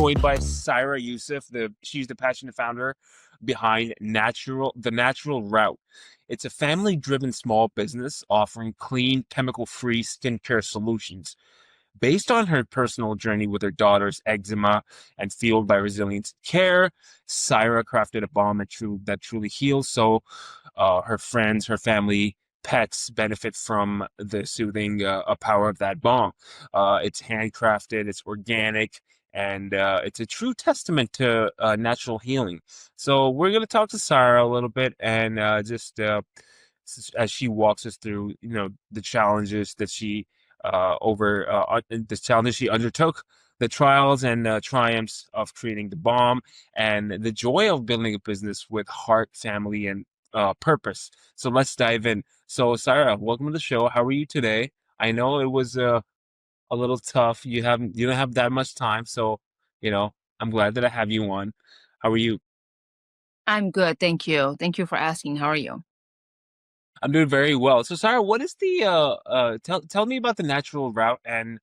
joined by Saira Yousef. She's the passionate founder behind the Natural Route. It's a family-driven small business offering clean, chemical-free skincare solutions. Based on her personal journey with her daughter's eczema and fueled by resilience care, Saira crafted a balm that truly heals. So, her friends, her family, pets benefit from the soothing power of that balm. It's handcrafted, it's organic, and it's a true testament to natural healing. So, we're going to talk to Saira a little bit and as she walks us through, the challenges that she the challenges she undertook, the trials and triumphs of creating the bomb, and the joy of building a business with heart, family, and purpose. So let's dive in. So, Sarah, welcome to the show. How are you today? I know it was a little tough. You don't have that much time, so you know I'm glad that I have you on. How are you? I'm good, thank you. Thank you for asking. How are you? I'm doing very well. So, Sarah, what is the tell me about the Natural Route and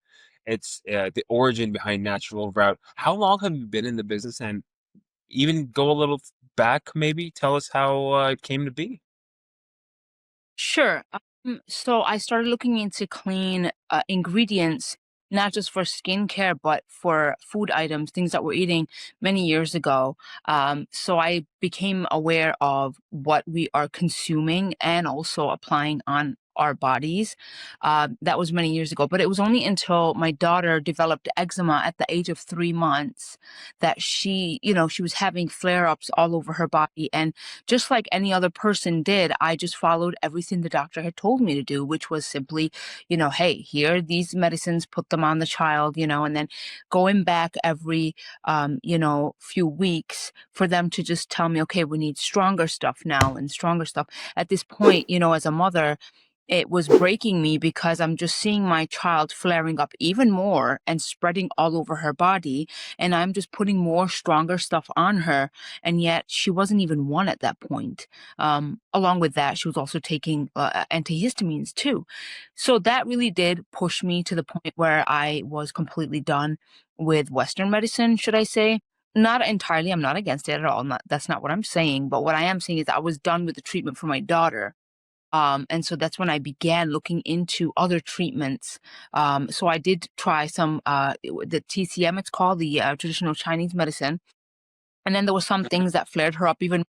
its the origin behind Natural Route. How long have you been in the business, and even go a little back, maybe tell us how it came to be. Sure. So I started looking into clean ingredients, not just for skincare, but for food items, things that we're eating many years ago. So I became aware of what we are consuming and also applying on our bodies. That was many years ago, but it was only until my daughter developed eczema at the age of 3 months that she was having flare ups all over her body. And just like any other person did, I just followed everything the doctor had told me to do, which was simply, hey, here are these medicines, put them on the child, and then going back every, few weeks for them to just tell me, okay, we need stronger stuff now and stronger stuff. At this point, as a mother, it was breaking me because I'm just seeing my child flaring up even more and spreading all over her body. And I'm just putting more stronger stuff on her. And yet she wasn't even one at that point. Along with that, she was also taking antihistamines too. So that really did push me to the point where I was completely done with Western medicine, should I say. Not entirely. I'm not against it at all. That's not what I'm saying. But what I am saying is I was done with the treatment for my daughter, and so that's when I began looking into other treatments. So I did try some, the TCM, it's called the traditional Chinese medicine. And then there were some things that flared her up even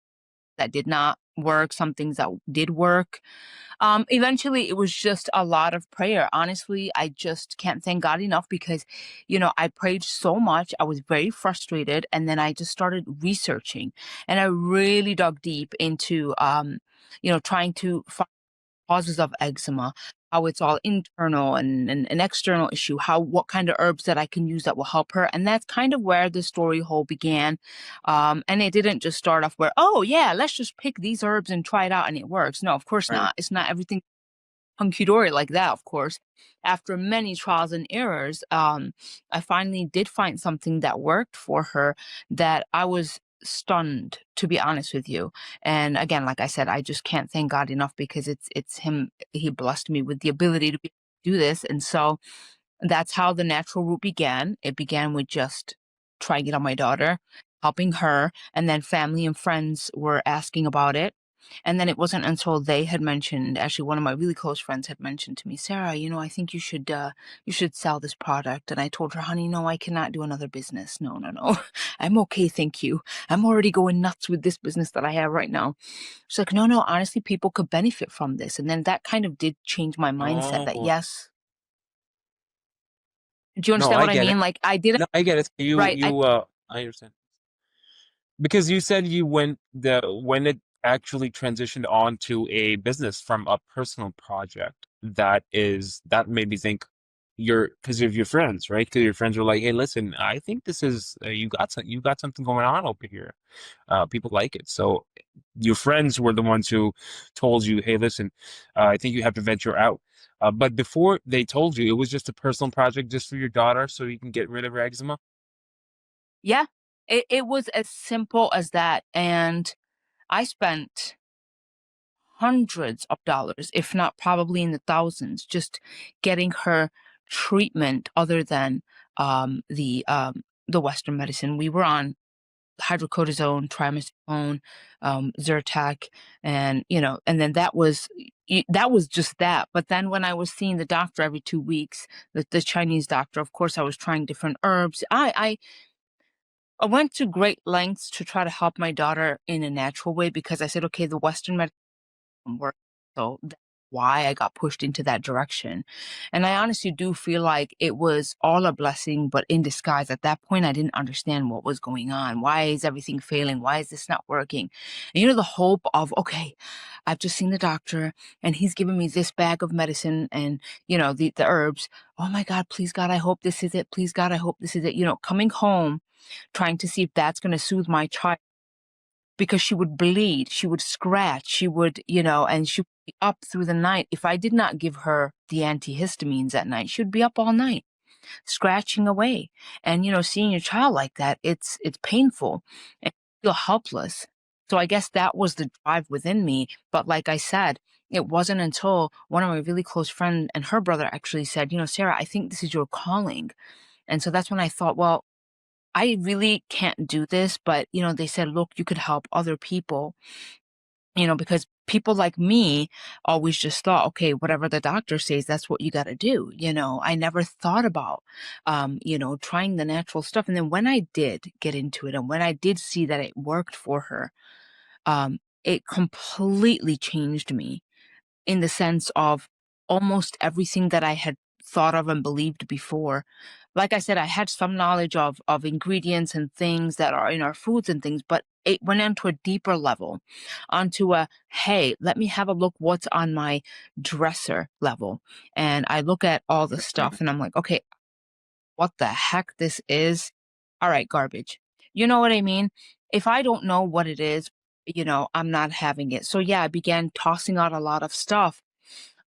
that did not work, some things that did work. Eventually, it was just a lot of prayer. Honestly, I just can't thank God enough because, I prayed so much. I was very frustrated. And then I just started researching and I really dug deep into, trying to causes of eczema, how it's all internal and an external issue, what kind of herbs that I can use that will help her. And that's kind of where the story whole began. And it didn't just start off where, oh yeah, let's just pick these herbs and try it out and it works. No, of course Right. not. It's not everything hunky dory like that, of course. After many trials and errors, I finally did find something that worked for her that I was stunned, to be honest with you. And again, like I said, I just can't thank God enough because it's him. He blessed me with the ability to do this, and so that's how the natural route began. It began with just trying it on my daughter, helping her, and then family and friends were asking about it. And then it wasn't until they had mentioned, actually one of my really close friends had mentioned to me, Sarah, I think you should sell this product. And I told her, honey, no, I cannot do another business. No, no, no. I'm okay, thank you. I'm already going nuts with this business that I have right now. She's like, no, no, honestly, people could benefit from this. And then that kind of did change my mindset that Oh, yes. Do you no, understand I what I get it. mean? Like I didn't No, I get it. right. I understand. Because you said you went the when it actually transitioned on to a business from a personal project, that made me think because of your friends, right? Because your friends were like, "Hey, listen, I think this is you got something going on over here. People like it." So your friends were the ones who told you, "Hey, listen, I think you have to venture out." But before they told you, it was just a personal project just for your daughter, so you can get rid of her eczema. Yeah, it was as simple as that. And I spent hundreds of dollars, if not probably in the thousands, just getting her treatment other than the the Western medicine. We were on hydrocortisone, triamcinolone, Zyrtec, and and then that was just that. But then when I was seeing the doctor every 2 weeks, the Chinese doctor, of course, I was trying different herbs. I went to great lengths to try to help my daughter in a natural way because I said, okay, the Western medicine work. So that's why I got pushed into that direction. And I honestly do feel like it was all a blessing, but in disguise. At that point, I didn't understand what was going on. Why is everything failing? Why is this not working? And the hope of, okay, I've just seen the doctor and he's giving me this bag of medicine and, the herbs. Oh my God, please God, I hope this is it. Please God, I hope this is it. Coming home, trying to see if that's going to soothe my child because she would bleed, she would scratch, she would, and she would be up through the night. If I did not give her the antihistamines at night, she would be up all night, scratching away. And, seeing your child like that, it's painful and you feel helpless. So I guess that was the drive within me. But like I said, it wasn't until one of my really close friends and her brother actually said, Sarah, I think this is your calling. And so that's when I thought, well, I really can't do this, but, they said, look, you could help other people, because people like me always just thought, okay, whatever the doctor says, that's what you got to do. I never thought about, trying the natural stuff. And then when I did get into it and when I did see that it worked for her, it completely changed me in the sense of almost everything that I had thought of and believed before. Like I said, I had some knowledge of ingredients and things that are in our foods and things, but it went onto a deeper level, onto a, hey, let me have a look what's on my dresser level. And I look at all the stuff and I'm like, okay, what the heck this is? All right, garbage. You know what I mean? If I don't know what it is, I'm not having it. So yeah, I began tossing out a lot of stuff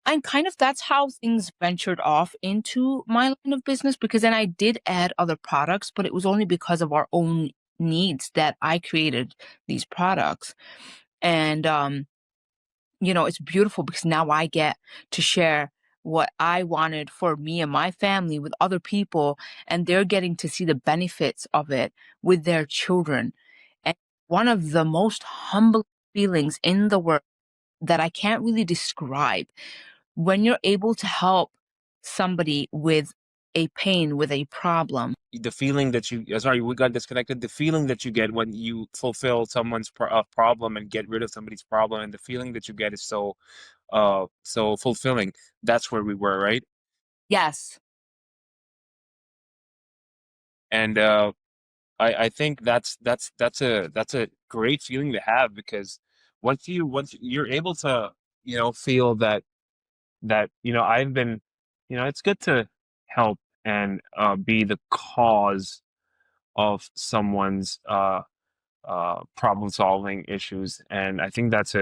and kind of that's how things ventured off into my line of business because then I did add other products, but it was only because of our own needs that I created these products. And it's beautiful because now I get to share what I wanted for me and my family with other people, and they're getting to see the benefits of it with their children. And one of the most humble feelings in the world that I can't really describe when you're able to help somebody with a pain, with a problem. The feeling that you, sorry, we got disconnected. The feeling that you get when you fulfill someone's problem and get rid of somebody's problem, and the feeling that you get is so fulfilling. That's where we were, right? Yes. And I think that's a great feeling to have because once you're able to feel that I've been it's good to help and be the cause of someone's problem solving issues. And I think that's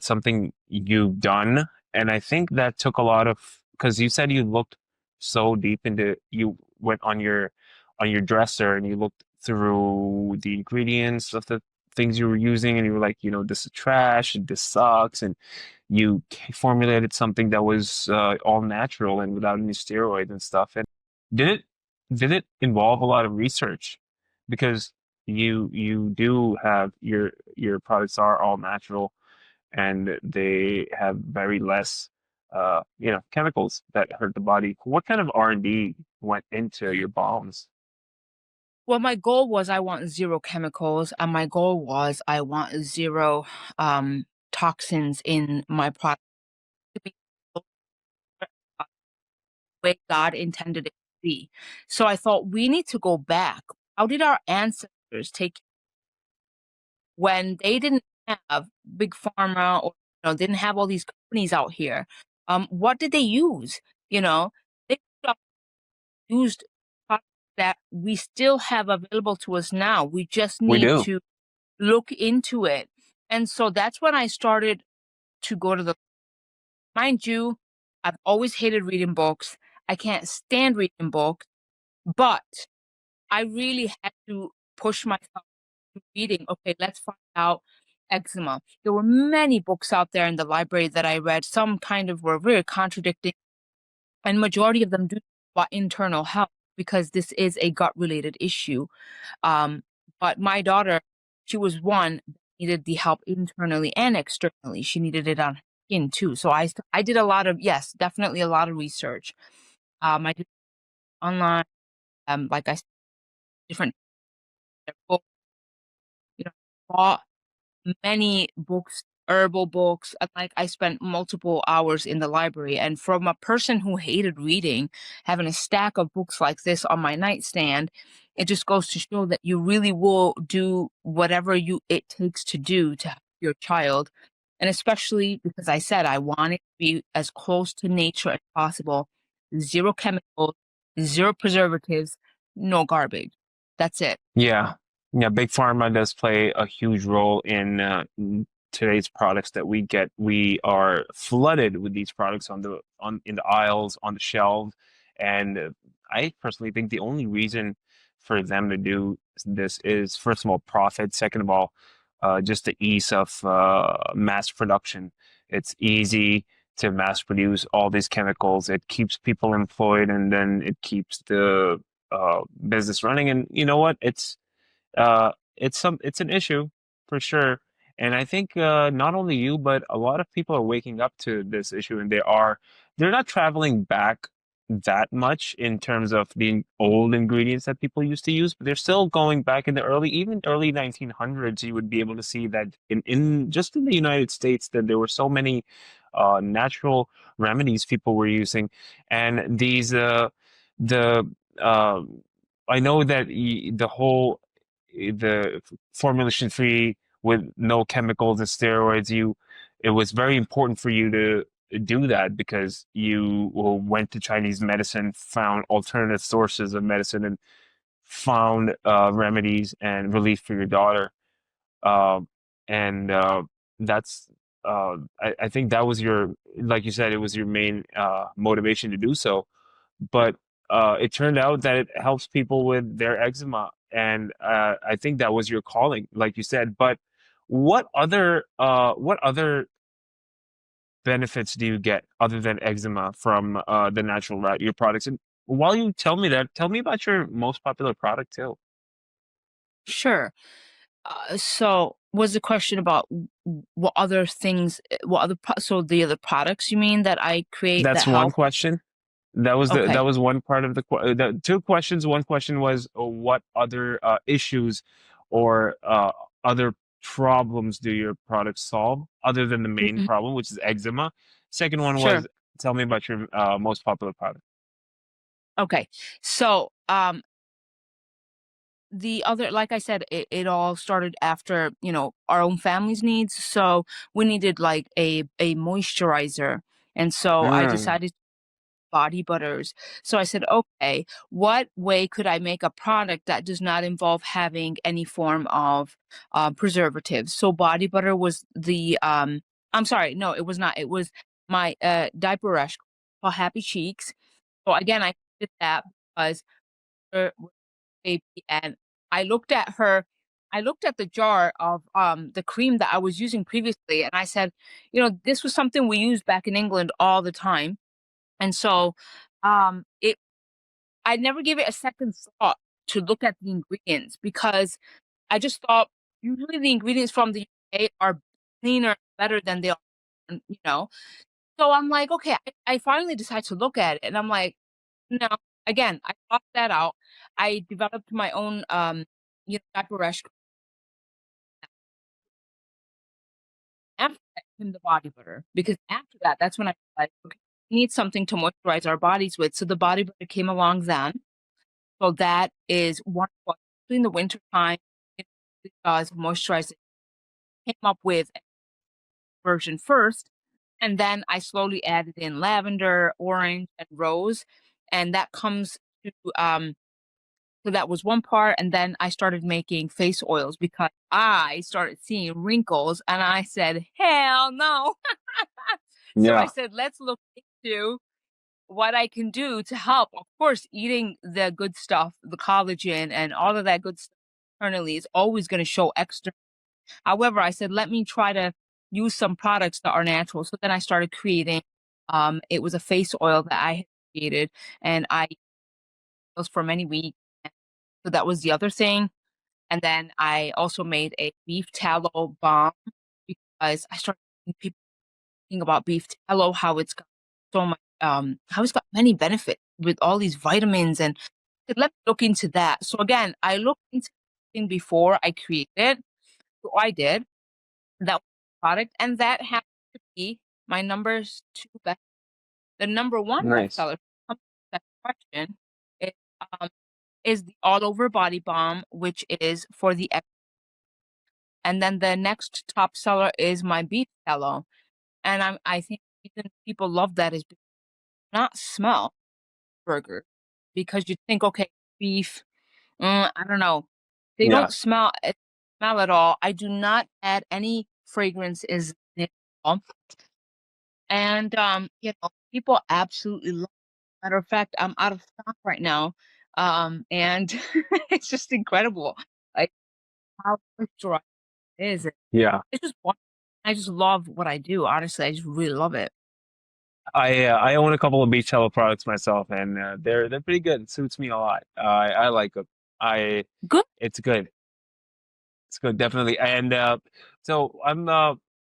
something you've done. And I think that took a lot of, because you said you looked so deep into, you went on your dresser and you looked through the ingredients of the things you were using and you were like, this is trash and this sucks. And you formulated something that was all natural and without any steroids and stuff. And did it did it involve a lot of research? Because you do have your products are all natural and they have very less chemicals that hurt the body. What kind of R&D went into your bombs? Well, my goal was I want zero chemicals, and my goal was I want zero toxins in my product to be the way God intended it to be. So I thought we need to go back. How did our ancestors take when they didn't have big pharma or didn't have all these companies out here? What did they use? They used products that we still have available to us now. We just We need do. to look into it. And so that's when I started to go to the mind you, I've always hated reading books. I can't stand reading books, but I really had to push myself to reading. Okay, let's find out eczema. There were many books out there in the library that I read. Some kind of were very contradicting, and majority of them do about internal health. because this is a gut related issue. Um, but my daughter, she was one that needed the help internally and externally. She needed it on her skin too. So I did a lot of, yes, definitely a lot of research. I did online, like I said, different books, you know, bought many books, herbal books. And like I spent multiple hours in the library. And from a person who hated reading, having a stack of books like this on my nightstand, it just goes to show that you really will do whatever it takes to do to help your child. And especially because I said I want it to be as close to nature as possible. Zero chemicals, zero preservatives, no garbage. That's it. Yeah. Yeah, big pharma does play a huge role in today's products that we get. We are flooded with these products on in the aisles, on the shelves, and I personally think the only reason for them to do this is, first of all, profit. Second of all, just the ease of mass production. It's easy to mass produce all these chemicals. It keeps people employed, and then it keeps the business running. And you know what? It's an issue for sure. And I think not only you, but a lot of people are waking up to this issue, and they're not traveling back that much in terms of the old ingredients that people used to use, but they're still going back in the even early 1900s. You would be able to see that in just in the United States that there were so many natural remedies people were using, and the uh, I know that the formulation free with no chemicals and steroids, it was very important for you to do that because you went to Chinese medicine, found alternative sources of medicine, and found remedies and relief for your daughter. And that's I think that was like you said, it was your main motivation to do so. But it turned out that it helps people with their eczema, and I think that was your calling, like you said. But what other benefits do you get other than eczema from the natural route, your products? And while you tell me that, tell me about your most popular product too. Sure. So was the question about what other things, so the other products you mean that I create That's that one help? question. That Okay, was one part of the two questions. One question was what other issues or other problems do your products solve other than the main mhm, problem, which is eczema? Second one sure. was tell me about your most popular product. Okay. So, the other, like I said, it all started after, our own family's needs. So we needed like a moisturizer. And so I Mm, decided body butters. So I said, okay, what way could I make a product that does not involve having any form of preservatives? So body butter was I'm sorry, no, it was not. It was my diaper rash called Happy Cheeks. So again, I did that because her was a baby, and I looked at her. I looked at the jar of the cream that I was using previously, and I said, this was something we used back in England all the time. And so, it I never gave it a second thought to look at the ingredients because I just thought usually the ingredients from the UK are cleaner, better than they are, you know. So I'm like, okay, I finally decided to look at it, and I'm like, no. Again, I thought that out. I developed my own, diaper rash after that came the body butter because after that, that's when I realized, okay, we need something to moisturize our bodies with. So the body butter came along then. So that is wonderful, especially in the winter time. It really does moisturize it. Came up with a version first, and then I slowly added in lavender, orange, and rose, and that comes to so that was one part, and then I started making face oils because I started seeing wrinkles, and I said, "Hell no!" So I yeah. said, "Let's look into what I can do to help." Of course, eating the good stuff, the collagen and all of that good stuff internally is always going to show extra. However, I said, let me try to use some products that are natural. So then I started creating, it was a face oil that I had created, and I those for many weeks. So that was the other thing. And then I also made a beef tallow balm because I started seeing people talking about beef tallow, how it's got so much, how it's got many benefits with all these vitamins, and let me look into that. So again, I looked into thing before I created it. So I did that was the product, and that happened to be my numbers two best. The number one Nice. bestseller, that question, is um is the all over body balm, which is for the and then the next top seller is my beef tallow. And I think the reason people love that is because not smell burger because you think, okay, beef, I don't know. They Yeah. don't smell at all. I do not add any fragrance is at all. And people absolutely love it. Matter of fact, I'm out of stock right now. And it's just incredible. Like how moisturized it is. Yeah. It's just won I just love what I do, honestly, I just really love it. I own a couple of beach towel products myself, and they're pretty good. It suits me a lot. I like them. I Good. It's good. It's good, definitely. And so I'm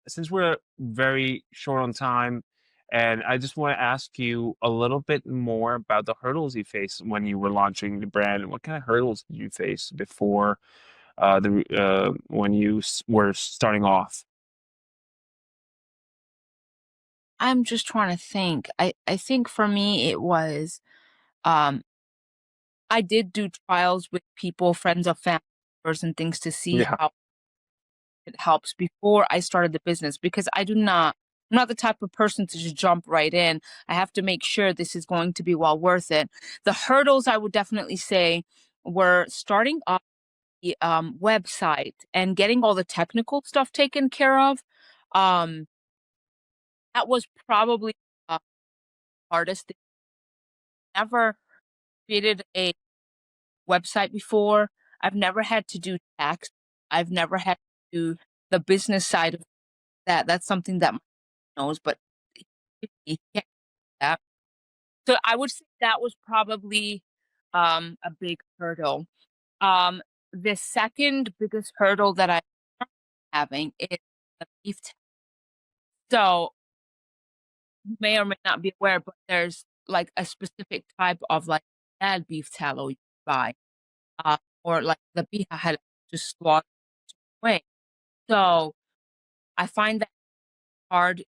since we're very short on time, and I just want to ask you a little bit more about the hurdles you faced when you were launching the brand. What kind of hurdles did you face before the when you were starting off? I'm just trying to think. I think for me it was, um, I did do trials with people, friends of family members and things to see Yeah. how it helps before I started the business because I'm not the type of person to just jump right in. I have to make sure this is going to be well worth it. The hurdles I would definitely say were starting up the website and getting all the technical stuff taken care of. Um, that was probably the hardest thing. Never created a website before. I've never had to do tax. I've never had to do the business side of that. That's something that my knows, but he can't do that. So I would say that was probably a big hurdle. Um, the second biggest hurdle that I'm having is the beef. So you may or may not be aware, but there's like a specific type of like bad beef tallow you buy, uh, or like the beef had just slaughtered away. So I find that hard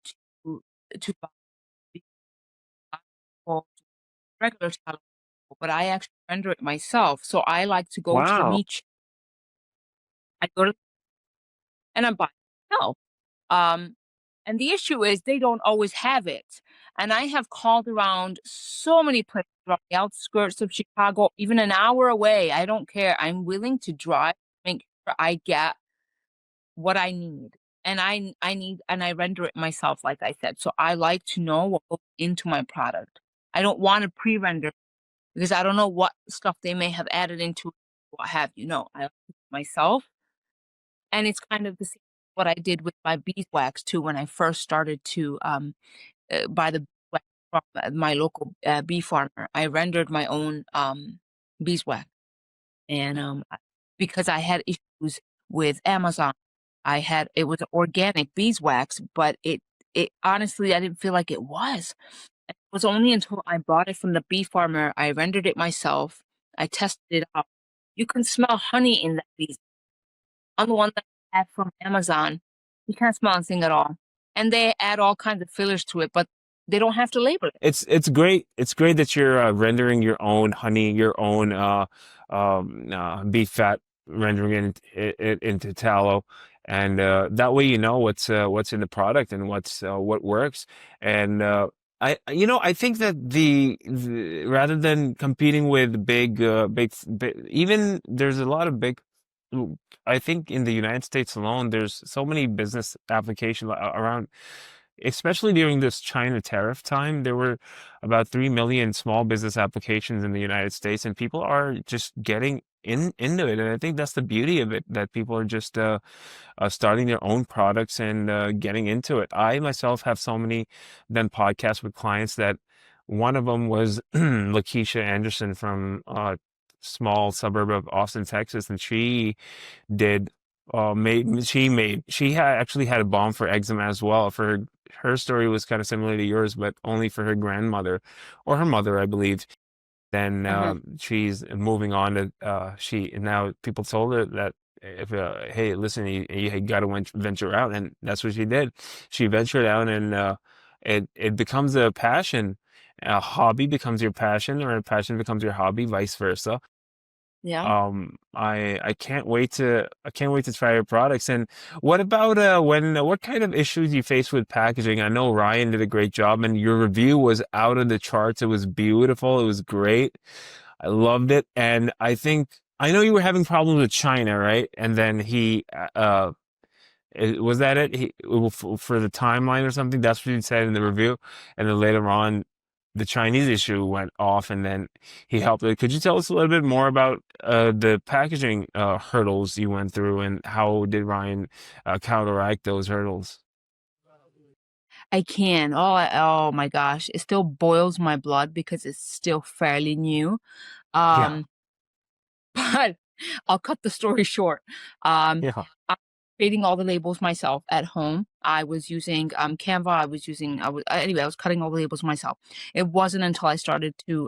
to buy beef or regular tallow, but I actually render it myself. So I like to go to the Wow. meat. I go to and I'm buying it myself. Um, and the issue is they don't always have it. And I have called around so many places around the outskirts of Chicago, even an hour away. I don't care. I'm willing to drive, make sure I get what I need. And I need and I render it myself, like I said. So I like to know what goes into my product. I don't want to pre-render because I don't know what stuff they may have added into it, what have you. No, I like it myself. And it's kind of the same what I did with my beeswax too when I first started to buy the beeswax from my local bee farmer. I rendered my own beeswax, and because I had issues with Amazon, I had it was organic beeswax, but it honestly I didn't feel like it was. It was only until I bought it from the bee farmer, I rendered it myself. I tested it out. You can smell honey in that beeswax on the one that I had from Amazon, you can't smell anything at all. And they add all kinds of fillers to it, but they don't have to label it. It's great. It's great that you're rendering your own honey, your own beef fat, rendering it into tallow, and that way you know what's in the product and what works. And I think that rather than competing with big, even there's a lot of big. I think in the United States alone, there's so many business applications around, especially during this China tariff time. There were about 3 million small business applications in the United States, and people are just getting into it. And I think that's the beauty of it, that people are just starting their own products and getting into it. I myself have so many done podcasts with clients that one of them was Lakeisha Anderson from a small suburb of Austin, Texas, and did she had actually had a balm for eczema as well. For her story was kind of similar to yours, but only for her grandmother or her mother, I believe. Then Hmm. she's moving on to she now people told her that if hey, listen, you got to venture out, and that's what she did. She ventured out, and it becomes a passion. A hobby becomes your passion, or a passion becomes your hobby, vice versa. Yeah. I can't wait to try your products. And what about what kind of issues you face with packaging? I know Ryan did a great job, and your review was out of the charts. It was beautiful. It was great. I loved it. And I know you were having problems with China, right? And then was that it? For the timeline or something? That's what he said in the review. And then later on, the Chinese issue went off, and then he helped it. Could you tell us a little bit more about the packaging hurdles you went through, and how did Ryan counteract those hurdles? I can. Oh my gosh. It still boils my blood because it's still fairly new. Yeah, Um, but I'll cut the story short. Um, yeah. I'm creating all the labels myself at home. I was using Canva. Anyway, I was cutting all the labels myself. It wasn't until I started to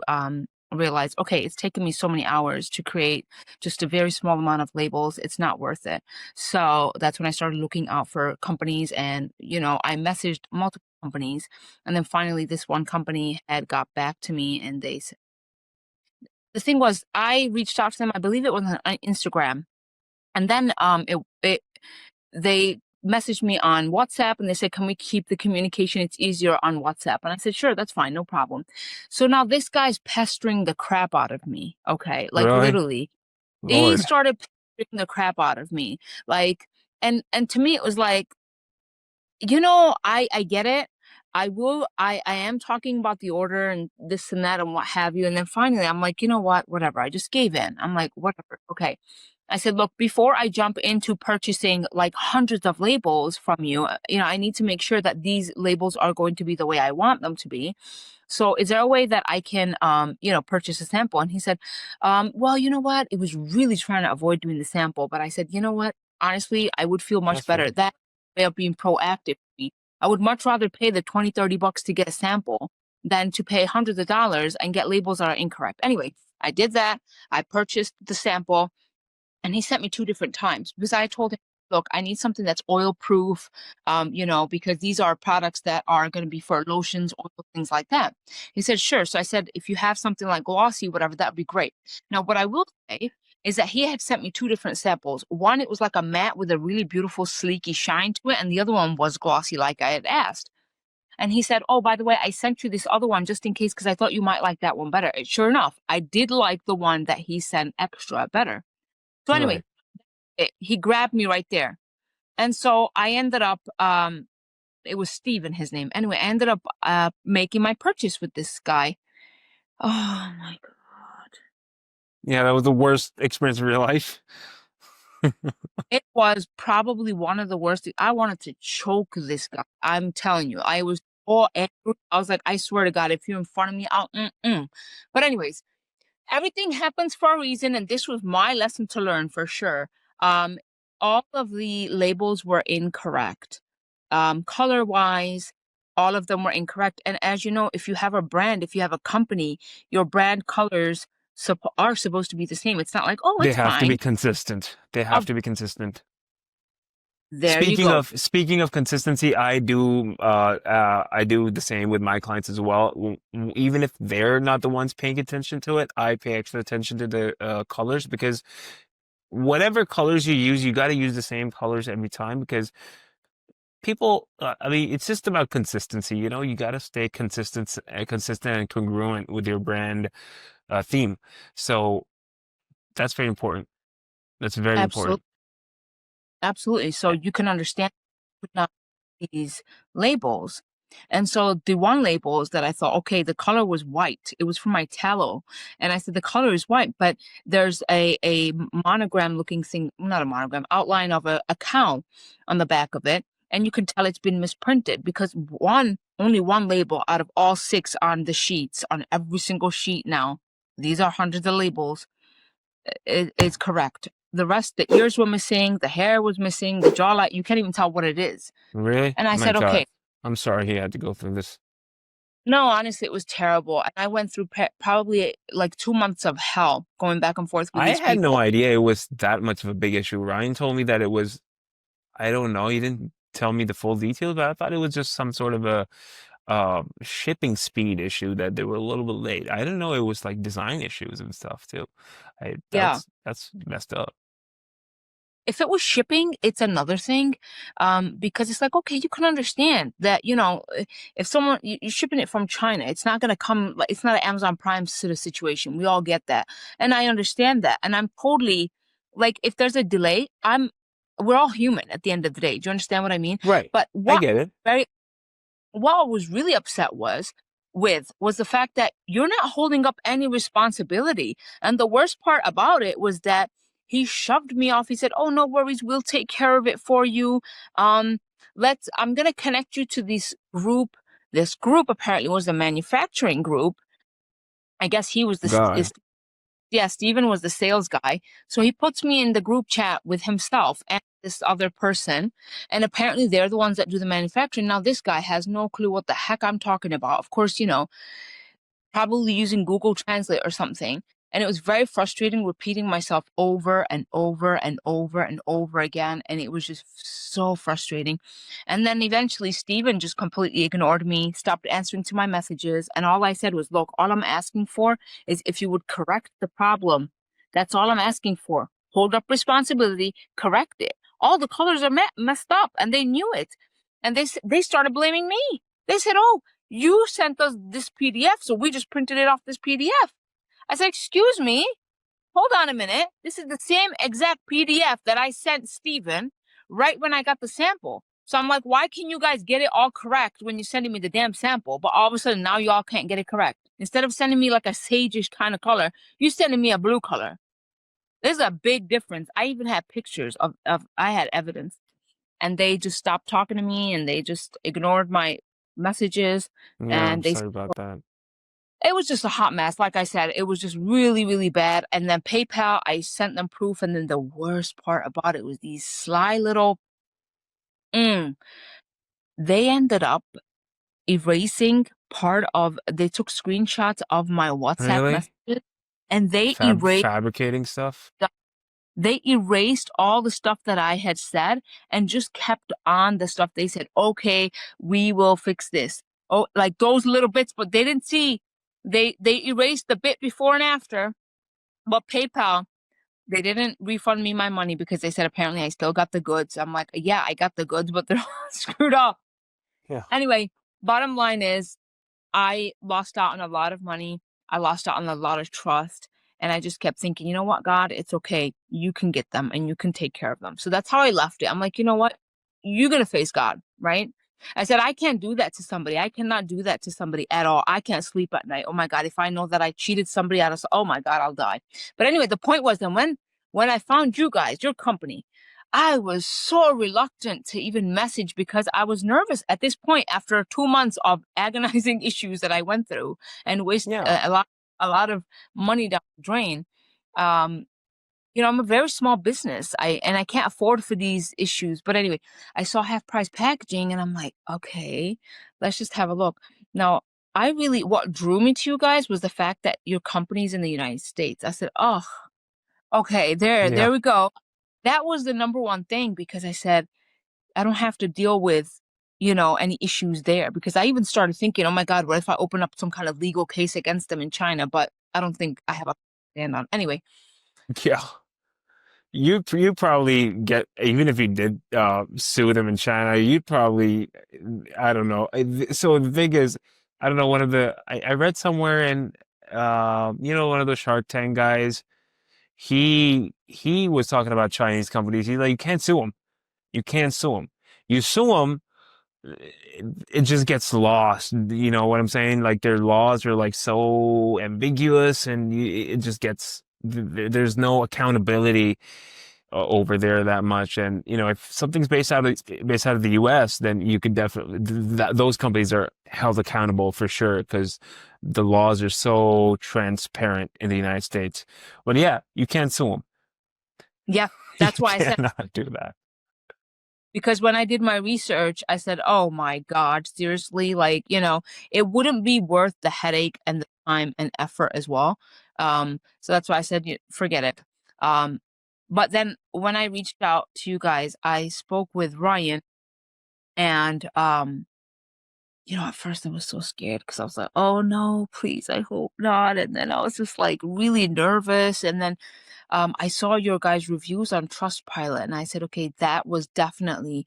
realize, okay, it's taken me so many hours to create just a very small amount of labels. It's not worth it. So that's when I started looking out for companies, and I messaged multiple companies, and then finally this one company had got back to me, and the thing was, I reached out to them. I believe it was on Instagram, and then they messaged me on WhatsApp, and they said, "Can we keep the communication? It's easier on WhatsApp." And I said, "Sure, that's fine, no problem." So now this guy's pestering the crap out of me. Okay, like Really? literally, he Lord. started pestering the crap out of me. Like, and to me, it was like, I get it. I am talking about the order and this and that and what have you. And then finally I'm like, you know what? Whatever. I just gave in. I'm like, whatever. Okay. I said, look, before I jump into purchasing like hundreds of labels from you, I need to make sure that these labels are going to be the way I want them to be. So is there a way that I can, purchase a sample? And he said, well, you know what? It was really trying to avoid doing the sample, but I said, you know what? Honestly, I would feel much That's fair. better. That way of being proactive. I would much rather pay the 20, $30 to get a sample than to pay hundreds of dollars and get labels that are incorrect. Anyway, I did that. I purchased the sample, and he sent me two different times because I told him, look, I need something that's oil proof, because these are products that are going to be for lotions, oil, things like that. He said, sure. So I said, if you have something like glossy, whatever, that would be great. Now, what I will say is that he had sent me two different samples. One, it was like a matte with a really beautiful, sleeky shine to it, and the other one was glossy, like I had asked. And he said, oh, by the way, I sent you this other one just in case because I thought you might like that one better. Sure enough, I did like the one that he sent extra better. So anyway, Right. he grabbed me right there. And so I ended up, it was Steven, his name. Anyway, I ended up making my purchase with this guy. Oh my God. Yeah, that was the worst experience of your life. It was probably one of the worst. I wanted to choke this guy. I'm telling you, I was all angry. I was like, I swear to God, if you're in front of me, I'll. Mm-mm. But anyways, everything happens for a reason, and this was my lesson to learn for sure. Um, all of the labels were incorrect. Color wise, all of them were incorrect. And as you know, if you have a brand, if you have a company, your brand colors are supposed to be the same. It's not like, oh, They it's have to be fine. consistent. They have Oh, to be consistent. there you go. Speaking of consistency, I do the same with my clients as well. Even if they're not the ones paying attention to it, I pay extra attention to the colors, because whatever colors you use, you got to use the same colors every time, because people, I mean, it's just about consistency. You got to stay consistent and congruent with your brand theme. So that's very important. That's very important. Absolutely. Absolutely. So you can understand putting out these labels. And so the one labels that I thought, okay, the color was white. It was for my tallow. And I said, the color is white, but there's a monogram looking thing, not a monogram, outline of a cow on the back of it. and you can tell it's been misprinted because only one label out of all six on the sheets, on every single sheet now, these are hundreds of labels, is correct. The rest, the ears were missing, the hair was missing, the jawline, you can't even tell what it is. Really? And I My said, God. okay. I'm sorry he had to go through this. No, honestly, it was terrible. And I went through probably like 2 months of hell going back and forth with I these had no people. idea it was that much of a big issue. Ryan told me that it was, I don't know, he didn't tell me the full details, but I thought it was just some sort of a shipping speed issue that they were a little bit late. I didn't know it was like design issues and stuff too. Yeah. That's messed up. If it was shipping, it's another thing. Because it's like, okay, you can understand that, if someone you're shipping it from China, it's not gonna come like it's not an Amazon Prime sort of situation. We all get that. And I understand that. And I'm totally like if there's a delay, we're all human at the end of the day. Do you understand what I mean? Right. But I get it. what I was really upset was the fact that you're not holding up any responsibility. And the worst part about it was that he shoved me off. He said, "Oh, no worries, we'll take care of it for you. Um, I'm gonna connect you to this group." This group apparently was a manufacturing group. I guess he was God. yeah, Steven was the sales guy. So he puts me in the group chat with himself and this other person. And apparently they're the ones that do the manufacturing. Now, this guy has no clue what the heck I'm talking about. Of course, probably using Google Translate or something. And it was very frustrating repeating myself over and over and over and over again. And it was just so frustrating. And then eventually, Steven just completely ignored me, stopped answering to my messages. And all I said was, look, all I'm asking for is if you would correct the problem. That's all I'm asking for. Hold up responsibility, correct it. All the colors are messed up, and they knew it. And they started blaming me. They said, oh, you sent us this PDF, so we just printed it off this PDF. I said, excuse me, hold on a minute. This is the same exact PDF that I sent Steven right when I got the sample. So I'm like, why can you guys get it all correct when you're sending me the damn sample? But all of a sudden now y'all can't get it correct. Instead of sending me like a sageish kind of color, you're sending me a blue color. There's a big difference. I even had pictures of I had evidence. And they just stopped talking to me and they just ignored my messages Yeah, I'm and sorry about that. it was just a hot mess. Like I said, it was just really, really bad. And then PayPal, I sent them proof. And then the worst part about it was these sly little, mm, they ended up erasing they took screenshots of my WhatsApp Really? messages and Fabricating stuff? they erased all the stuff that I had said and just kept on the stuff they said, okay, we will fix this. Oh, like those little bits, but they didn't see, they erased the bit before and after. But PayPal, they didn't refund me my money because they said apparently I still got the goods. I'm like, yeah, I got the goods, but they're all screwed up. Yeah. Anyway, bottom line is I lost out on a lot of money. I lost out on a lot of trust. And I just kept thinking, you know what, God, it's okay. You can get them and you can take care of them. So that's how I left it. I'm like, you know what? You're going to face God, right? I said, I can't do that to somebody. I cannot do that to somebody at all. I can't sleep at night. Oh my God. If I know that I cheated somebody out of, oh my God, I'll die. But anyway, the point was that when I found you guys, your company, I was so reluctant to even message because I was nervous at this point after 2 months of agonizing issues that I went through and waste Yeah. a lot of money down the drain. Um, I'm a very small business. I can't afford for these issues. But anyway, I saw half price packaging and I'm like, okay, let's just have a look. Now, what drew me to you guys was the fact that your company's in the United States. I said, oh, okay, Yeah. there we go. That was the number one thing because I said, I don't have to deal with, any issues there. Because I even started thinking, oh my God, what if I open up some kind of legal case against them in China? But I don't think I have a stand on. Anyway, Yeah. You probably get, even if you did sue them in China, you'd probably, I don't know. So the thing is, I don't know, I read somewhere, and one of those Shark Tank guys, he was talking about Chinese companies. He's like, you can't sue them. You can't sue them. You sue them, it just gets lost. You know what I'm saying? Like their laws are like so ambiguous, and it just gets, there's no accountability. over there that much. And if something's based out of the U.S., then you could definitely those companies are held accountable for sure because the laws are so transparent in the United States. But yeah, you can't sue them. Yeah, You that's why I said, cannot do that. because when I did my research, I said, oh my God, seriously, like, it wouldn't be worth the headache and the time and effort as well. So that's why I said, forget it. Um, but then when I reached out to you guys, I spoke with Ryan, and at first I was so scared because I was like, oh no, please, I hope not. And then I was just like really nervous. And then I saw your guys' reviews on Trustpilot, and I said, okay, that was definitely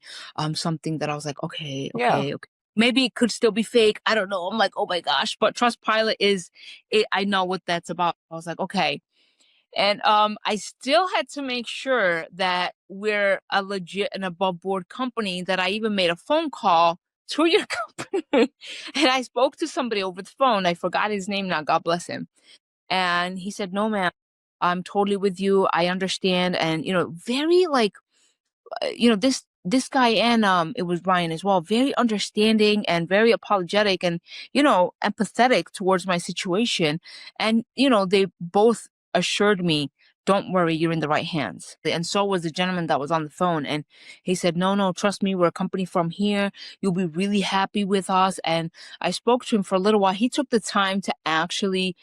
something that I was like, okay, Yeah. okay, okay. Maybe it could still be fake. I don't know. I'm like, oh my gosh, but Trustpilot is it. I know what that's about. I was like, okay. And I still had to make sure that we're a legit and above board company, that I even made a phone call to your company. And I spoke to somebody over the phone. I forgot his name now. God bless him. And he said, no, ma'am, I'm totally with you. I understand. And, very like, this guy, and it was Ryan as well, very understanding and very apologetic and, empathetic towards my situation. And, they both assured me, don't worry, you're in the right hands. And so was the gentleman that was on the phone. And he said, no, no, trust me, we're a company from here. You'll be really happy with us. And I spoke to him for a little while. He took the time to actually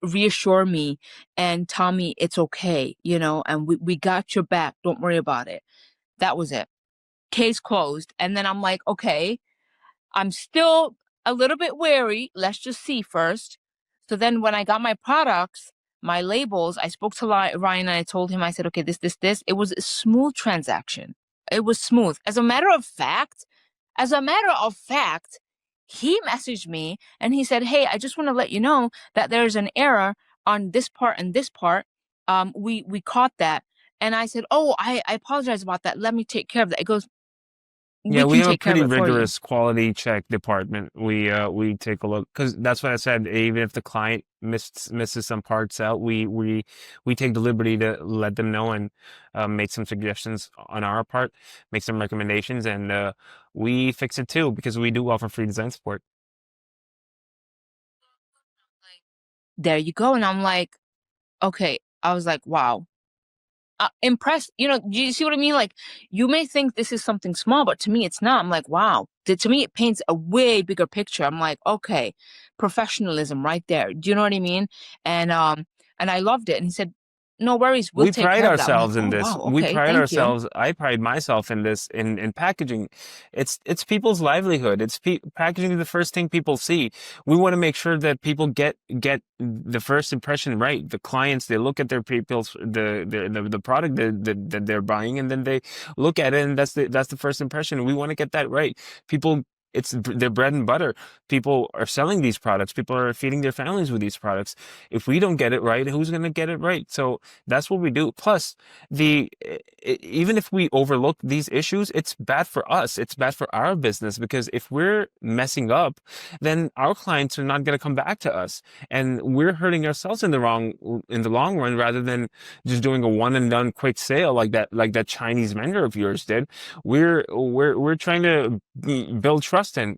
reassure me and tell me it's okay, and we got your back. Don't worry about it. That was it. Case closed. And then I'm like, okay, I'm still a little bit wary. Let's just see first. So then when I got my products, my labels, I spoke to Ryan, and I told him, I said, okay, this. It was a smooth transaction. It was smooth. As a matter of fact, he messaged me and he said, hey, I just want to let you know that there's an error on this part and this part. We caught that. And I said, oh, I apologize about that. Let me take care of that. It goes, Yeah, we we can have a take care of pretty it for you. rigorous quality check department. We take a look because that's what I said. Even if the client misses some parts out, we take the liberty to let them know and make some suggestions on our part, make some recommendations, and we fix it too because we do offer free design support. There you go. And I'm like, okay. I was like, wow. Impressed. Do you see what I mean? Like, you may think this is something small, but to me, it's not. I'm like, wow. To me, it paints a way bigger picture. I'm like, okay, professionalism right there. Do you know what I mean? And I loved it. And he said, no worries, we'll We take pride care of that. I'm like, ourselves in oh this. wow, We okay, pride thank you. ourselves. I pride myself in this in packaging. It's people's livelihood. Packaging is the first thing people see. We want to make sure that people get the first impression right. The clients, they look at their people's the product that they're buying, and then they look at it, and that's the first impression. We want to get that right. People, it's their bread and butter. People are selling these products. People are feeding their families with these products. If we don't get it right, who's going to get it right? So that's what we do. Plus, even if we overlook these issues, it's bad for us. It's bad for our business because if we're messing up, then our clients are not going to come back to us, and we're hurting ourselves in the long run rather than just doing a one and done quick sale like that Chinese vendor of yours did. We're trying to build trust, and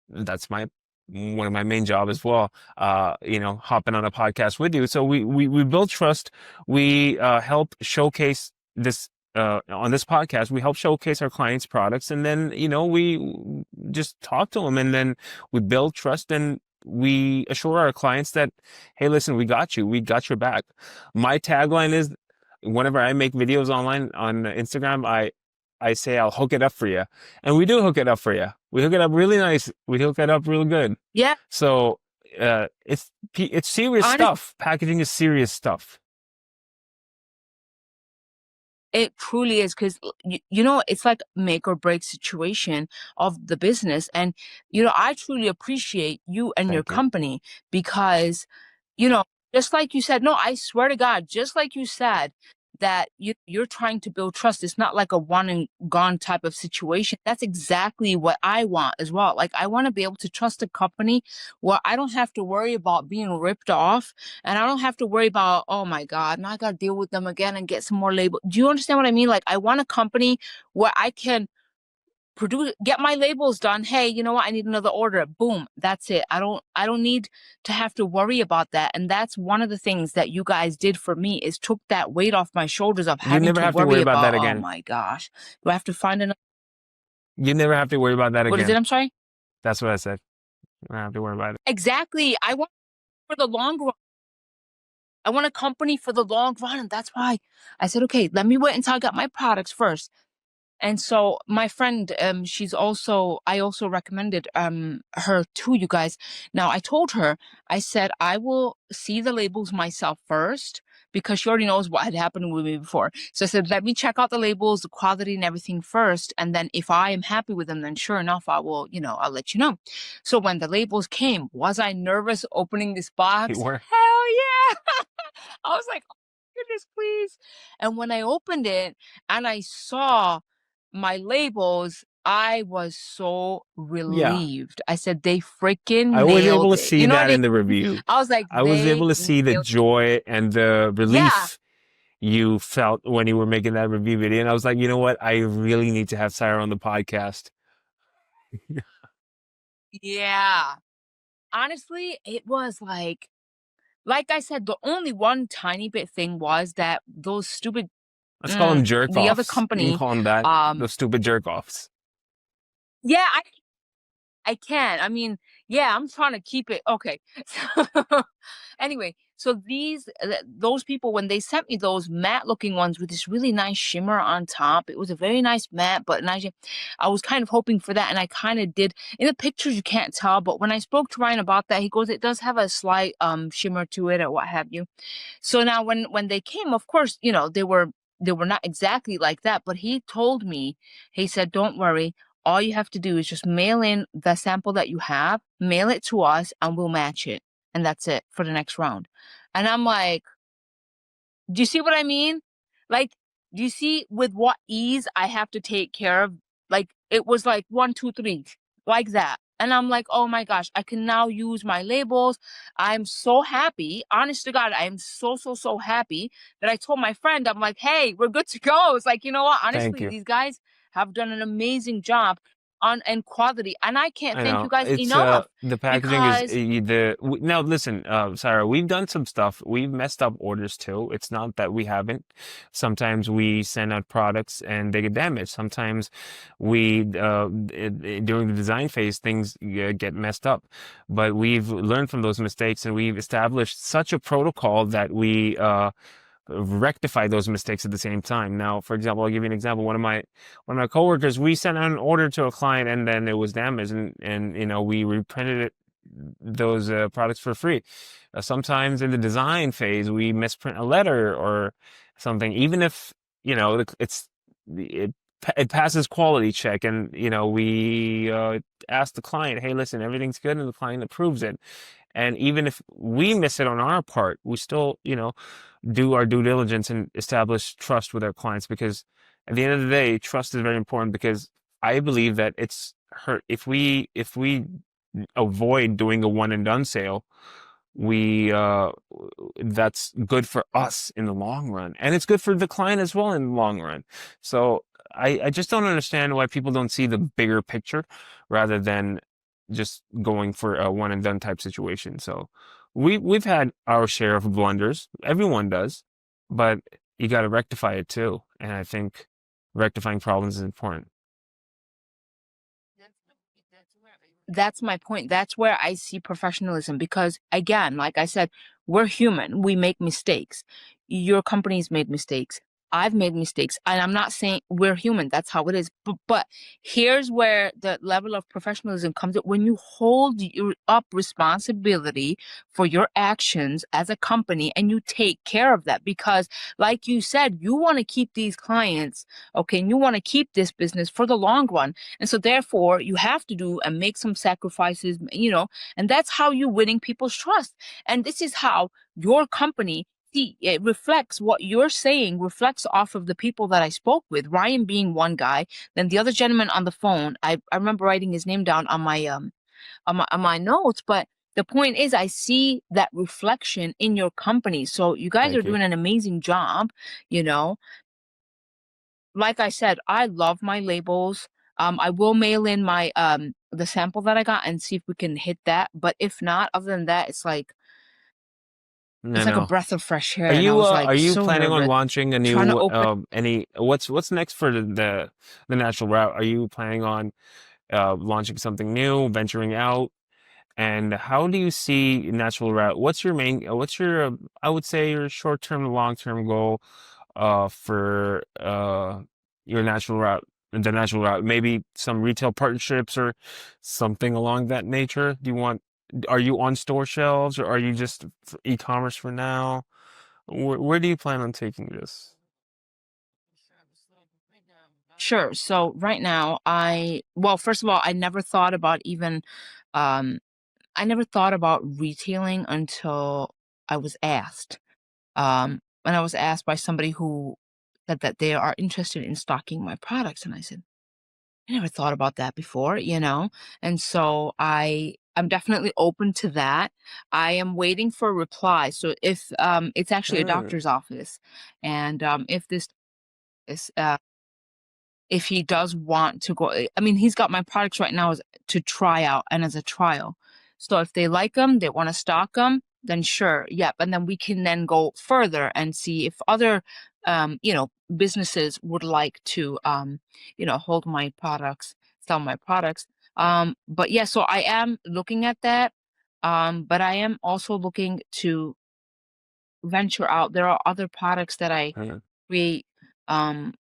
that's my one of my main job as well. Hopping on a podcast with you. So we build trust. We help showcase this on this podcast. We help showcase our clients' products, and then we just talk to them, and then we build trust, and we assure our clients that, hey, listen, we got you. We got your back. My tagline is, whenever I make videos online on Instagram, I say I'll hook it up for you, and we do hook it up for you. We hook it up really nice. We hook it up real good. Yeah, So it's serious honest, stuff. Packaging is serious stuff. it truly is, because it's like make or break situation of the business. And I truly appreciate you and your Thank you. company because, you know, just like you said, no, I swear to God, just like you said, that you're trying to build trust. It's not like a one and gone type of situation. That's exactly what I want as well. Like I want to be able to trust a company where I don't have to worry about being ripped off, and I don't have to worry about, oh my God, now I got to deal with them again and get some more label. Do you understand what I mean? Like I want a company where I can produce, get my labels done. Hey, you know what? I need another order. Boom. That's it. I don't need to have to worry about that. And that's one of the things that you guys did for me, is took that weight off my shoulders of You having never to have to worry worry about about, that oh again. my gosh, do I have to find another? You never have to worry about that What is it? again. I'm sorry. That's what I said. You don't have to worry about it. Exactly. I want for the long run. I want a company for the long run. And that's why I said, okay, let me wait until I got my products first. And so my friend, I also recommended her to you guys. Now I told her, I said, I will see the labels myself first, because she already knows what had happened with me before. So I said, let me check out the labels, the quality and everything first. And then if I am happy with them, then sure enough, I will, I'll let you know. So when the labels came, was I nervous opening this You box? were. Hell yeah. I was like, oh, goodness, please. And when I opened it and I saw my labels, I was so Yeah. relieved. I said, they freaking I was able nailed to it. see You know what that I in the mean? review. I was like, I was they able to see the nailed it. joy and the Yeah. relief you felt when you were making that review video. And I was like, you know what? I really need to have Saira on the podcast. Yeah. Honestly, it was like I said, the only one tiny bit thing was that those stupid, Let's call them jerk the other offs. You can company, call them that. um, Those stupid jerk offs. yeah, I can. I mean, yeah, I'm trying to keep it okay. Anyway, so those people, when they sent me those matte looking ones with this really nice shimmer on top, it was a very nice matte, but nice. I was kind of hoping for that, and I kind of did. In the pictures, you can't tell, but when I spoke to Ryan about that, he goes, "It does have a slight shimmer to it, or what have you." So now when they came, of course, they were not exactly like that, but he told me, he said, "Don't worry. All you have to do is just mail in the sample that you have, mail it to us, and we'll match it. And that's it for the next round." And I'm like, do you see what I mean? Like, do you see with what ease I have to take care of? Like, it was like one, two, three, like that. And I'm like, oh my gosh, I can now use my labels. I'm so happy. Honest to God, I am so, so, so happy that I told my friend, I'm like, hey, we're good to go. It's like, you know what? Thank Honestly, you. these guys have done an amazing job on and quality. And I can't I thank know you guys it's enough the packaging is because, now listen, Sarah, we've done some stuff. We've messed up orders too. It's not that we haven't. Sometimes we send out products and they get damaged. Sometimes during the design phase things get messed up. But we've learned from those mistakes and we've established such a protocol that we rectify those mistakes at the same time. Now, for example, I'll give you an example. One of my coworkers, we sent out an order to a client and then it was damaged and we reprinted those products for free. Sometimes in the design phase, we misprint a letter or something, even if it it passes quality check and we ask the client, hey, listen, everything's good, and the client approves it. And even if we miss it on our part, we still, do our due diligence and establish trust with our clients, because at the end of the day, trust is very important, because I believe that it's hurt if we avoid doing a one and done sale, we that's good for us in the long run, and it's good for the client as well in the long run. So I just don't understand why people don't see the bigger picture rather than just going for a one and done type situation. So we've had our share of blunders. Everyone does, but you got to rectify it too. And I think rectifying problems is important. that's my point. That's where I see professionalism, because again, like I said, we're human. We make mistakes. Your company's made mistakes. I've made mistakes. And I'm not saying we're human. That's how it is. But here's where the level of professionalism comes in: when you hold you up responsibility for your actions as a company and you take care of that. Because like you said, you want to keep these clients, okay, and you want to keep this business for the long run. And so therefore you have to do and make some sacrifices, and that's how you're winning people's trust. And this is how your company see, it reflects what you're saying, reflects off of the people that I spoke with, Ryan being one guy, then the other gentleman on the phone. I remember writing his name down on my notes, but the point is I see that reflection in your company. So you guys are Thank you. doing an amazing job, you know. Like I said, I love my labels. I will mail in my the sample that I got and see if we can hit that. But if not, other than that, No, it's like a no. breath of fresh air. And I was Are like you so planning on nervous, launching a trying to new open. any what's next for the natural route? Are you planning on launching something new, venturing out? And how do you see natural route? What's your I would say your short-term and long-term goal for your natural route, the natural route? Maybe some retail partnerships or something along that nature. Are you on store shelves or are you just for e-commerce for now? Where do you plan on taking this? Sure. So right now, well, first of all, um, I never thought about retailing until I was asked. And I was asked by somebody who said that they are interested in stocking my products. And I said, I never thought about that before, you know? And so I'm definitely open to that. I am waiting for a reply. So if it's actually a Hmm. doctor's office, and if this is if he does want to go, I mean, he's got my products right now as to try out and as a trial. So if they like them, they want to stock them, then sure, yep. And then we can then go further and see if other, businesses would like to, hold my products, sell my products. But yeah, so I am looking at that. But I am also looking to venture out. There are other products that I Hmm. create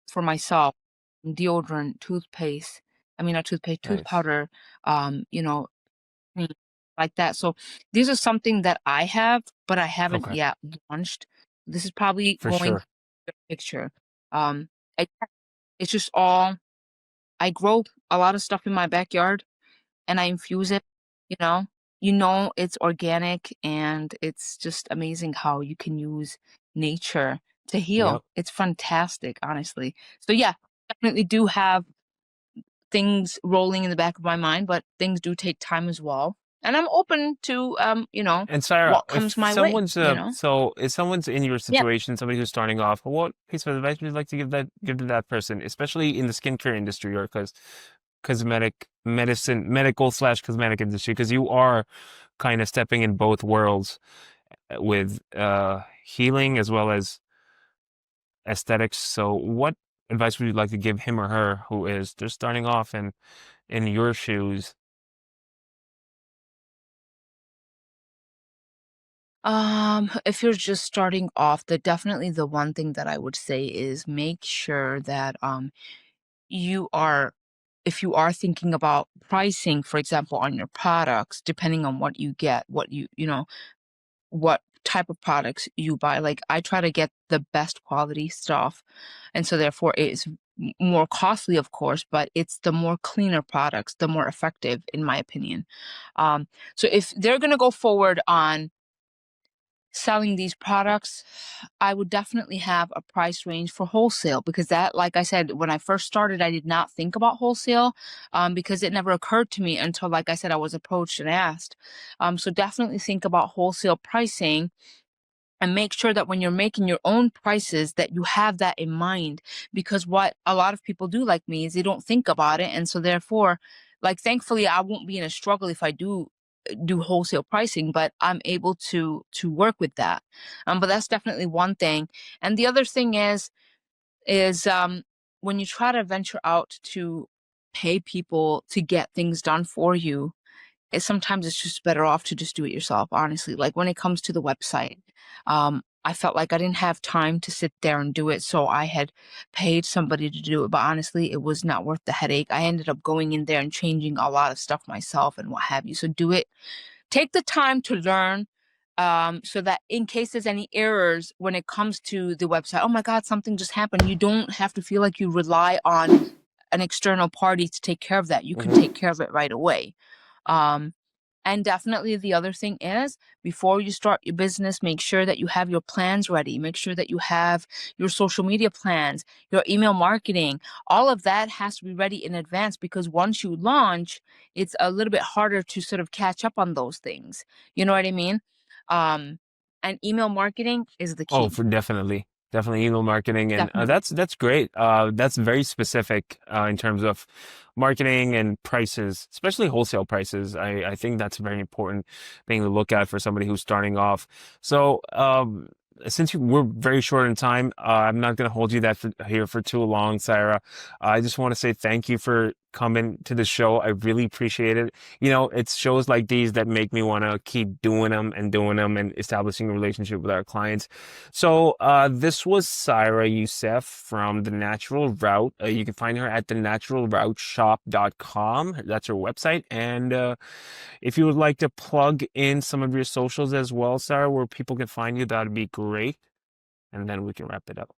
for myself, deodorant, toothpaste, I mean not toothpaste, tooth Nice. powder, cream, like that. So these are something that I have, but I haven't Okay, yet launched. This is probably for going sure. picture. Um I, it's just all I grow a lot of stuff in my backyard and I infuse it, you know. You know it's organic and it's just amazing how you can use nature to heal. Yep. It's fantastic, honestly. So yeah, definitely do have things rolling in the back of my mind, but things do take time as well. And I'm open to And Sarah, what comes my way, you know? so if someone's in your Yeah. situation, somebody who's starting off, what piece of advice would you like to give to that person, especially in the skincare industry or because medical slash cosmetic industry, because you are kind of stepping in both worlds with healing as well as aesthetics. So what advice would you like to give him or her who is just starting off and in your shoes? If you're just starting off, definitely the one thing that I would say is make sure that you are if you are thinking about pricing, for example, on your products, depending on what you get, what type of products you buy. Like I try to get the best quality stuff, and so therefore it's more costly, of course, but it's the more cleaner products, the more effective, in my opinion. Um, so if they're gonna go forward on selling these products, I would definitely have a price range for wholesale because that, like I said, when I first started, I did not think about wholesale because it never occurred to me until, like I said, I was approached and asked. So definitely think about wholesale pricing and make sure that when you're making your own prices that you have that in mind because what a lot of people do like me is they don't think about it and so therefore like thankfully I won't be in a struggle if I do wholesale pricing but I'm able to work with that but that's definitely one thing and the other thing is when you try to venture out to pay people to get things done for you sometimes it's just better off to just do it yourself, honestly. Like when it comes to the website, I felt like I didn't have time to sit there and do it, so I had paid somebody to do it. But honestly, it was not worth the headache. I ended up going in there and changing a lot of stuff myself and what have you. So do it. Take the time to learn, so that in case there's any errors when it comes to the website, oh my God, something just happened. You don't have to feel like you rely on an external party to take care of that. You can Hmm. take care of it right away. Um, And definitely the other thing is, before you start your business, make sure that you have your plans ready. Make sure that you have your social media plans, your email marketing. All of that has to be ready in advance, because once you launch, it's a little bit harder to sort of catch up on those things. You know what I mean? Um, and email marketing is the Oh, key. for definitely email marketing, and Definitely. that's great. That's very specific in terms of marketing and prices, especially wholesale prices. I think that's a very important thing to look at for somebody who's starting off. So, since we're very short in time, I'm not going to hold you here for too long, Saira. I just want to say thank you for coming to the show. I really appreciate it. You know, it's shows like these that make me want to keep doing them and establishing a relationship with our clients. So, this was Saira Yousef from The Natural Route. You can find her at thenaturalrouteshop.com. That's her website. And if you would like to plug in some of your socials as well, Sarah, where people can find you, that'd be great. And then we can wrap it up.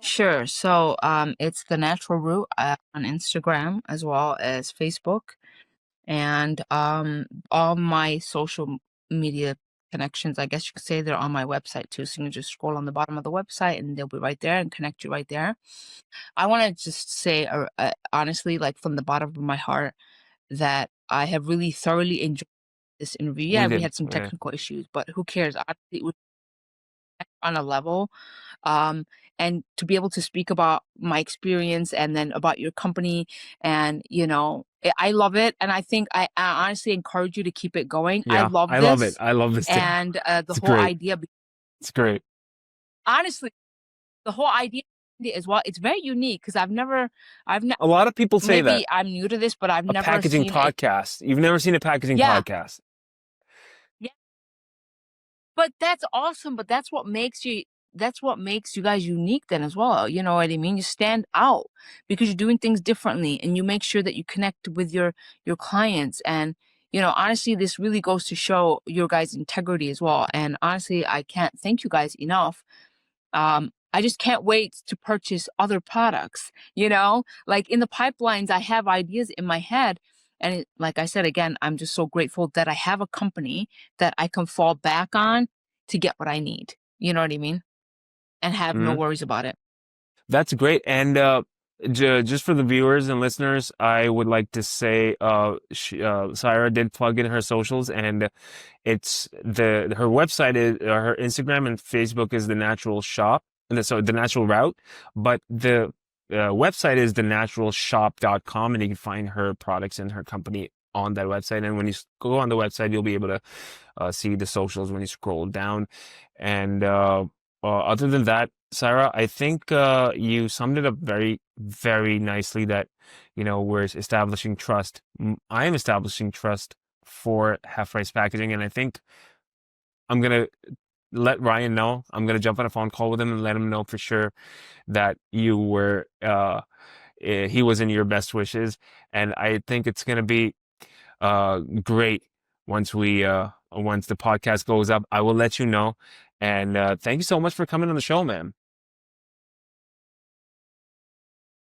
Sure. So it's the natural root on Instagram as well as Facebook, and all my social media connections, I guess you could say, they're on my website too. So you can just scroll on the bottom of the website and they'll be right there and connect you right there. I want to just say, honestly, like from the bottom of my heart, that I have really thoroughly enjoyed this interview. We Yeah, we did. had some Yeah. technical issues, but who cares? Honestly, it was on a level, um, and to be able to speak about my experience and then about your company, and I love it, and I think I honestly encourage you to keep it going. I Yeah, love I love it. this, I love this too. and the It's whole great. idea, It's great. honestly, the whole idea as well, it's very unique because I've never, A lot of people say that maybe I'm new to this, but I've a never packaging seen a, podcast. You've never seen a packaging yeah, podcast. yeah. But that's awesome, but that's what makes you guys unique then as well, you know what I mean? You stand out because you're doing things differently, and you make sure that you connect with your clients, and honestly, this really goes to show your guys' integrity as well, and honestly, I can't thank you guys enough. I just can't wait to purchase other products, like in the pipelines, I have ideas in my head. And like I said, again, I'm just so grateful that I have a company that I can fall back on to get what I need. You know what I mean? And have no Mhm. worries about it. That's great. And just for the viewers and listeners, I would like to say Saira did plug in her socials, and it's her website is her Instagram and Facebook is The Natural Shop, and so The Natural Route, but the website is thenaturalshop.com, and you can find her products and her company on that website. And when you go on the website, you'll be able to see the socials when you scroll down. And other than that, Sarah, I think you summed it up very, very nicely that, we're establishing trust. I am establishing trust for half price packaging, and I think I'm gonna let Ryan know. I'm gonna jump on a phone call with him and let him know for sure that he was in your best wishes, and I think it's gonna be great once the podcast goes up. I will let you know. And thank you so much for coming on the show, man.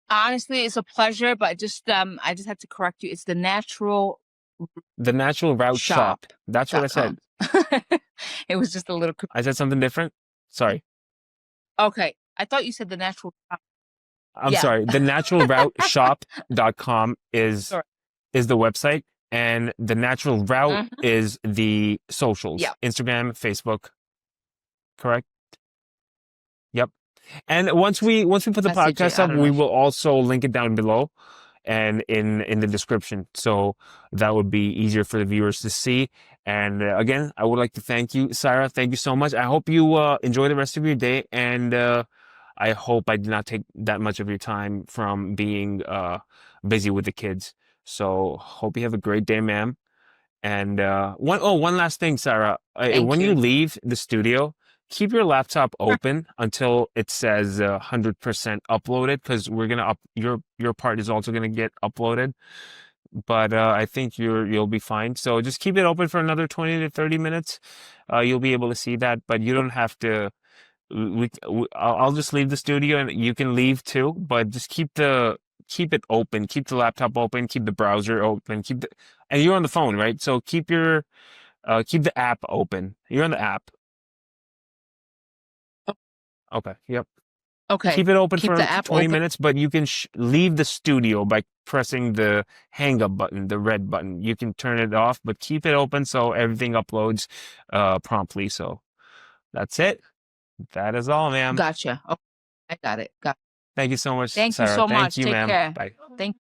Honestly, it's a pleasure, but I just have to correct you. It's the natural The Natural Route Shop. That's what I shop.com. said. It was just a little I said something different. Sorry. okay. I thought you said the natural shop. I'm Yeah. sorry. The Natural Route Shop.com Sorry. is the website, and the Natural Route Mhm. is the socials. Yeah. Instagram, Facebook, correct? Yep. And once we put the SCJ. podcast I up, don't know. we will also link it down below and in the description. So that would be easier for the viewers to see. And again, I would like to thank you, Sarah. Thank you so much. I hope you enjoy the rest of your day, and I hope I did not take that much of your time from being busy with the kids. So hope you have a great day, ma'am. And one last thing, Sarah. Thank When you you. leave the studio, keep your laptop open until it says 100% uploaded, because we're gonna up your part is also gonna get uploaded. But I think you'll be fine. So just keep it open for another 20 to 30 minutes. You'll be able to see that, but you don't have to. I'll just leave the studio and you can leave too. But just keep it open, keep the laptop open, keep the browser open, and you're on the phone, right? So keep the app open. You're on the app. Okay. Yep. Okay. Keep it open Keep for the app 20 open. minutes, but you can leave the studio by pressing the hang up button, the red button. You can turn it off, but keep it open so everything uploads promptly. So that's it. That is all, ma'am. Gotcha. Okay. I got it. Thank you so much, Thank you Sarah. so Thank much. you, Take ma'am. care. Bye. Thank